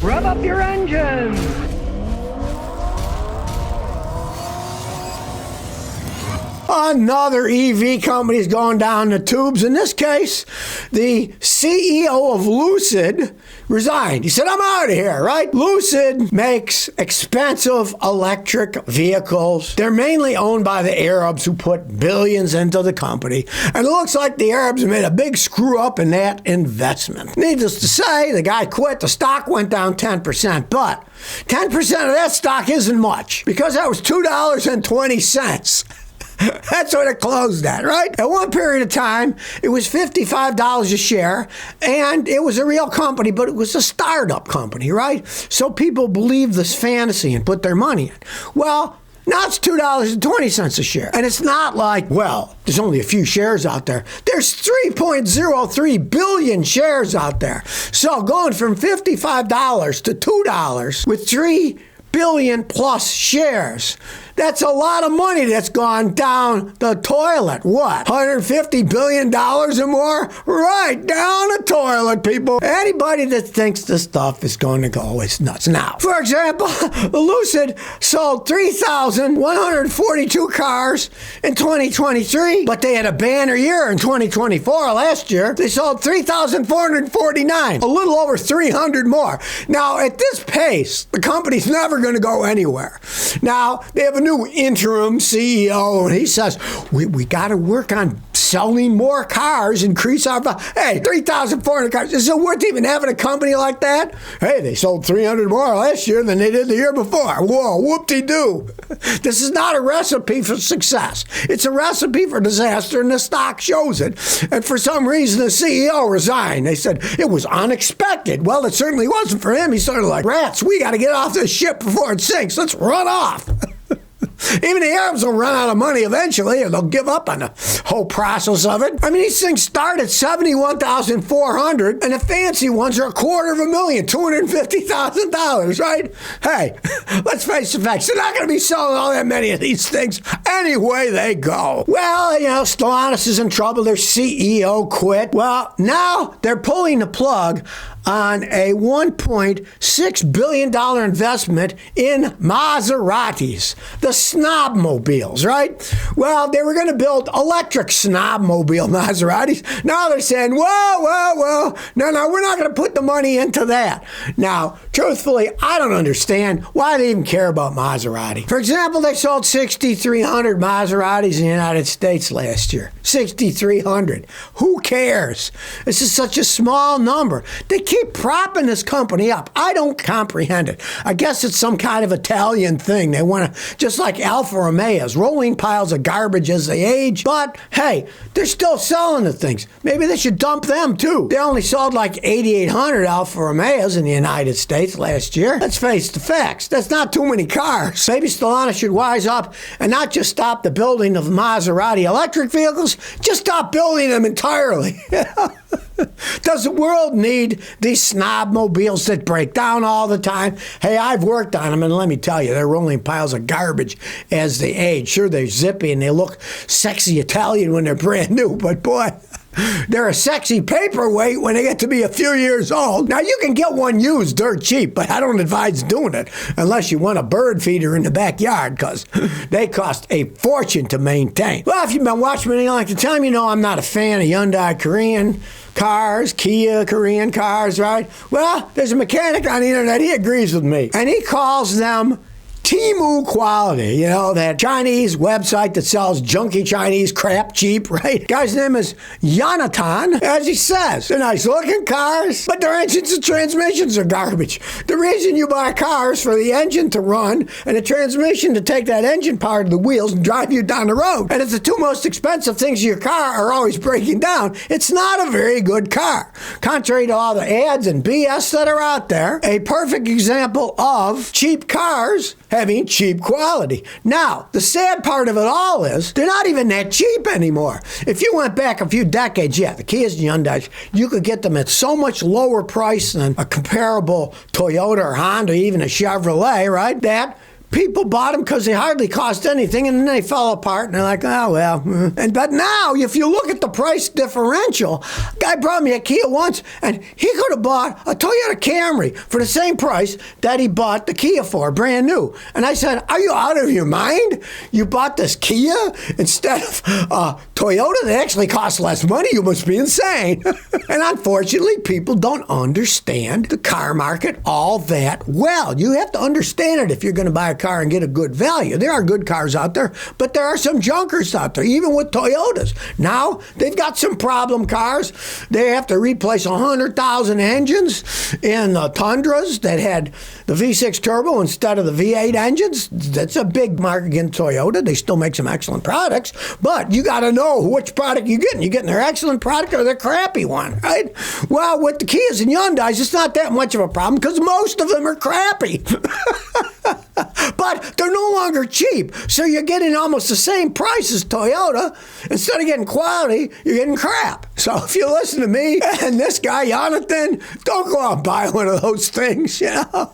Rev up your engines! Another EV company is going down the tubes. In this case, the CEO of Lucid resigned. He said, I'm out of here, right? Lucid makes expensive electric vehicles. They're mainly owned by the Arabs who put billions into the company. And it looks like the Arabs made a big screw up in that investment. Needless to say, the guy quit. The stock went down 10%. But 10% of that stock isn't much because that was $2.20. That's what it closed at, right? At one period of time, it was $55 a share, and it was a real company, but it was a startup company, right? So people believed this fantasy and put their money in. Well, now it's $2.20 a share. And it's not like, well, there's only a few shares out there. There's 3.03 billion shares out there. So going from $55 to $2 with 3 billion plus shares. That's a lot of money that's gone down the toilet. What? $150 billion or more? Right, down the toilet, people. Anybody that thinks this stuff is going to go is nuts. Now, for example, Lucid sold 3,142 cars in 2023, but they had a banner year in 2024. Last year, they sold 3,449, a little over 300 more. Now, at this pace, the company's never going to go anywhere. Now, they have a new interim CEO, and he says, we got to work on selling more cars, increase our value. Hey, 3,400 cars. Is it worth even having a company like that? Hey, they sold 300 more last year than they did the year before. Whoa, whoop-de-doo. This is not a recipe for success. It's a recipe for disaster, and the stock shows it. And for some reason, the CEO resigned. They said it was unexpected. Well, it certainly wasn't for him. He's sort of like, rats, we got to get off this ship before it sinks. Let's run off. Even the Arabs will run out of money eventually, or they'll give up on the whole process of it. I mean, these things start at $71,400, and the fancy ones are $250,000, $250,000, right? Hey, let's face the facts. They're not going to be selling all that many of these things anyway they go. Well, you know, Stellantis is in trouble. Their CEO quit. Well, now they're pulling the plug on a $1.6 billion investment in Maseratis, the snobmobiles, right? Well, they were going to build electric snobmobile Maseratis. Now they're saying, whoa, no, we're not going to put the money into that. Now, truthfully, I don't understand why they even care about Maserati. For example, they sold 6,300 Maseratis in the United States last year. 6,300. Who cares? This is such a small number. They keep propping this company up. I don't comprehend it. I guess it's some kind of Italian thing. They want to, just like Alfa Romeos, rolling piles of garbage as they age. But hey, they're still selling the things. Maybe they should dump them too. They only sold like 8,800 Alfa Romeos in the United States last year. Let's face the facts. That's not too many cars. Maybe Stellantis should wise up and not just stop the building of Maserati electric vehicles, just stop building them entirely. Does the world need these snobmobiles that break down all the time? Hey, I've worked on them, and let me tell you, they're rolling piles of garbage as they age. Sure, they're zippy, and they look sexy Italian when they're brand new, but boy, they're a sexy paperweight when they get to be a few years old. Now, you can get one used dirt cheap, but I don't advise doing it unless you want a bird feeder in the backyard, because they cost a fortune to maintain. Well, if you've been watching me any length of time, you know I'm not a fan of Hyundai Korean cars, Kia Korean cars, right? Well, there's a mechanic on the internet, he agrees with me, and he calls them Temu quality, you know, that Chinese website that sells junky Chinese crap cheap, right? Guy's name is Yonatan. As he says, they're nice looking cars, but their engines and transmissions are garbage. The reason you buy cars for the engine to run and the transmission to take that engine part of the wheels and drive you down the road. And if the two most expensive things in your car are always breaking down, it's not a very good car. Contrary to all the ads and BS that are out there, a perfect example of cheap cars having cheap quality. Now, the sad part of it all is they're not even that cheap anymore. If you went back a few decades, yeah, the Kias and Hyundais, you could get them at so much lower price than a comparable Toyota or Honda, even a Chevrolet, right? That People bought them because they hardly cost anything, and then they fell apart, and they're like, oh, well. But now, if you look at the price differential, a guy brought me a Kia once, and he could have bought a Toyota Camry for the same price that he bought the Kia for, brand new. And I said, are you out of your mind? You bought this Kia instead of Toyota that actually costs less money? You must be insane. And unfortunately, people don't understand the car market all that well. You have to understand it if you're going to buy a car and get a good value. There are good cars out there, but there are some junkers out there, even with Toyotas. Now, they've got some problem cars. They have to replace 100,000 engines in the Tundras that had the V6 turbo instead of the V8 engines. That's a big mark against Toyota. They still make some excellent products, but you got to know which product you're getting. You're getting their excellent product or their crappy one, right? Well, with the Kias and Hyundais, it's not that much of a problem because most of them are crappy. But they're no longer cheap, so you're getting almost the same price as Toyota. Instead of getting quality, you're getting crap. So if you listen to me and this guy, Jonathan, don't go out and buy one of those things, you know?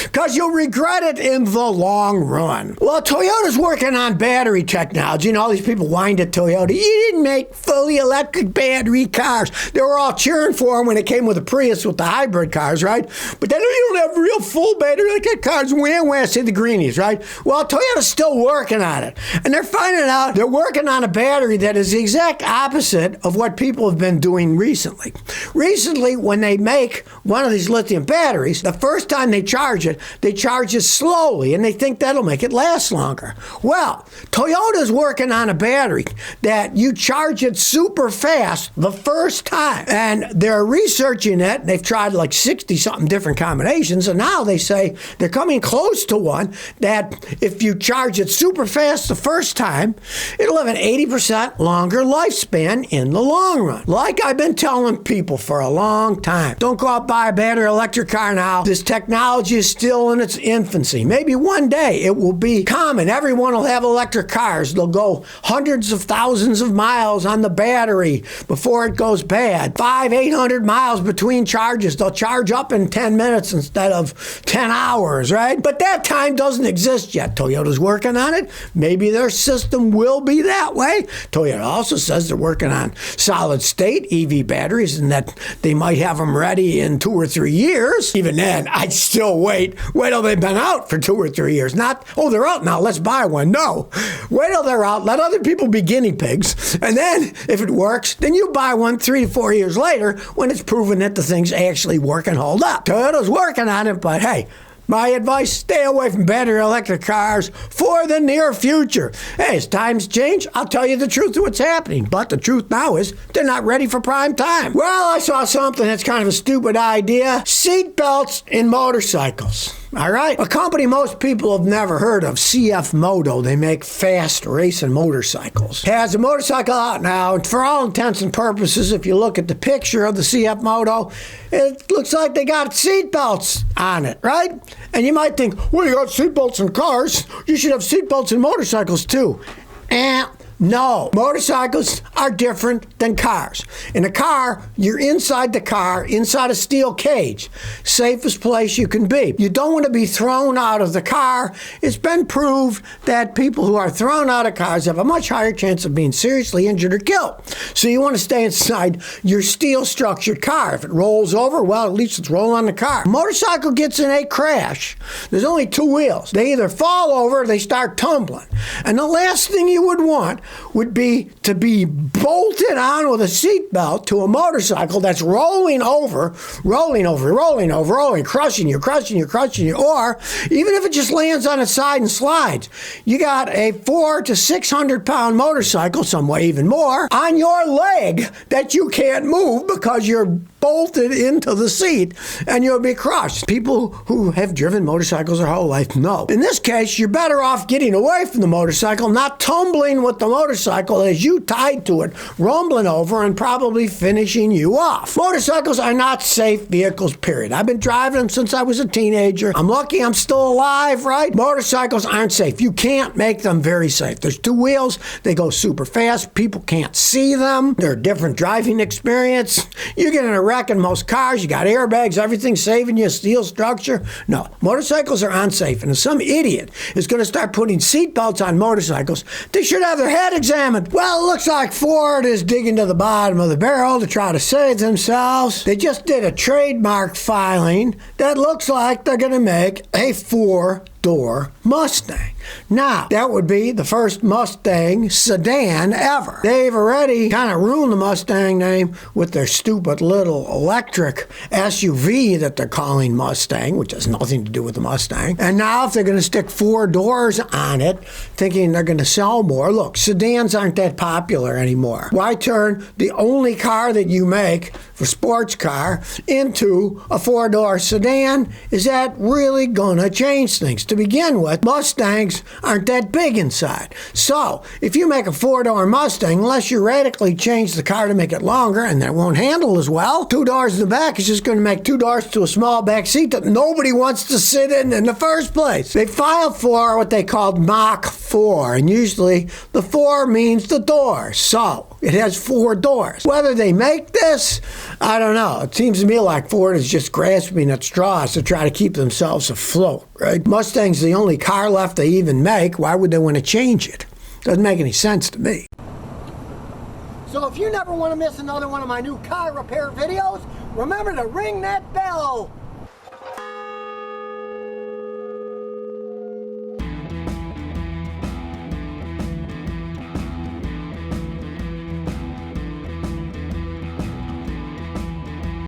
Because you'll regret it in the long run. Well, Toyota's working on battery technology, and all these people whined at Toyota. You didn't make fully electric battery cars. They were all cheering for them when it came with the Prius with the hybrid cars, right? But then you don't have real full battery electric cars. Wah, say the greenies, right? Well, Toyota's still working on it. And they're finding out they're working on a battery that is the exact opposite of what people have been doing recently. Recently, when they make one of these lithium batteries, the first time they charge it slowly, and they think that'll make it last longer. Well, Toyota's working on a battery that you charge it super fast the first time. And they're researching it. They've tried like 60-something different combinations, and now they say they're coming close to one that if you charge it super fast the first time, it'll have an 80% longer lifespan in the long run. Like I've been telling people for a long time, don't go out and buy a battery electric car now. This technology is still in its infancy. Maybe one day it will be common. Everyone will have electric cars. They'll go hundreds of thousands of miles on the battery before it goes bad. 500-800 miles between charges. They'll charge up in 10 minutes instead of 10 hours, right? But that time doesn't exist yet. Toyota's working on it. Maybe their system will be that way. Toyota also says they're working on solid-state EV batteries and that they might have them ready in 2 or 3 years. Even then, I'd still wait till they've been out for 2 or 3 years. Not, oh, they're out now, let's buy one. No. Wait till they're out, let other people be guinea pigs, and then if it works, then you buy one 3 to 4 years later when it's proven that the thing's actually work and hold up. Toyota's working on it, but hey, my advice, stay away from battery electric cars for the near future. Hey, as times change, I'll tell you the truth of what's happening. But the truth now is they're not ready for prime time. Well, I saw something that's kind of a stupid idea. Seat belts in motorcycles. All right? A company most people have never heard of, CF Moto. They make fast racing motorcycles. Has a motorcycle out now, and for all intents and purposes, if you look at the picture of the CF Moto, it looks like they got seat belts on it, right? And you might think, well, you got seat belts in cars. You should have seat belts in motorcycles too. No, motorcycles are different than cars. In a car, you're inside the car, inside a steel cage. Safest place you can be. You don't want to be thrown out of the car. It's been proved that people who are thrown out of cars have a much higher chance of being seriously injured or killed. So you want to stay inside your steel structured car. If it rolls over, well, at least it's rolling on the car. A motorcycle gets in a crash. There's only 2 wheels. They either fall over or they start tumbling. And the last thing you would want would be to be bolted on with a seatbelt to a motorcycle that's rolling over, crushing you, or even if it just lands on its side and slides. You got a 400 to 600 pound motorcycle, some weigh even more, on your leg that you can't move because you're bolted into the seat and you'll be crushed. People who have driven motorcycles their whole life know. In this case, you're better off getting away from the motorcycle, not tumbling with the motorcycle as you tied to it, rumbling over and probably finishing you off. Motorcycles are not safe vehicles, period. I've been driving them since I was a teenager. I'm lucky I'm still alive, right? Motorcycles aren't safe. You can't make them very safe. There's 2 wheels. They go super fast. People can't see them. They're a different driving experience. You get in a wreck in most cars. You got airbags, everything saving you, steel structure. No, motorcycles are unsafe. And if some idiot is going to start putting seatbelts on motorcycles, they should have their head examined. Well, it looks like Ford is digging to the bottom of the barrel to try to save themselves. They just did a trademark filing that looks like they're going to make a four-door Mustang. Now, that would be the first Mustang sedan ever. They've already kind of ruined the Mustang name with their stupid little electric SUV that they're calling Mustang, which has nothing to do with the Mustang. And now if they're going to stick 4 doors on it, thinking they're going to sell more, look, sedans aren't that popular anymore. Why turn the only car that you make for sports car into a 4-door sedan? Is that really going to change things? To begin with, Mustangs aren't that big inside. So, if you make a 4-door Mustang, unless you radically change the car to make it longer, and that won't handle as well, 2 doors in the back is just going to make 2 doors to a small back seat that nobody wants to sit in the first place. They filed for what they called Mach 4, and usually the 4 means the door. So, it has 4 doors. Whether they make this, I don't know. It seems to me like Ford is just grasping at straws to try to keep themselves afloat, right? Mustang's the only car left they even make. Why would they want to change it? Doesn't make any sense to me. So if you never want to miss another one of my new car repair videos, remember to ring that bell.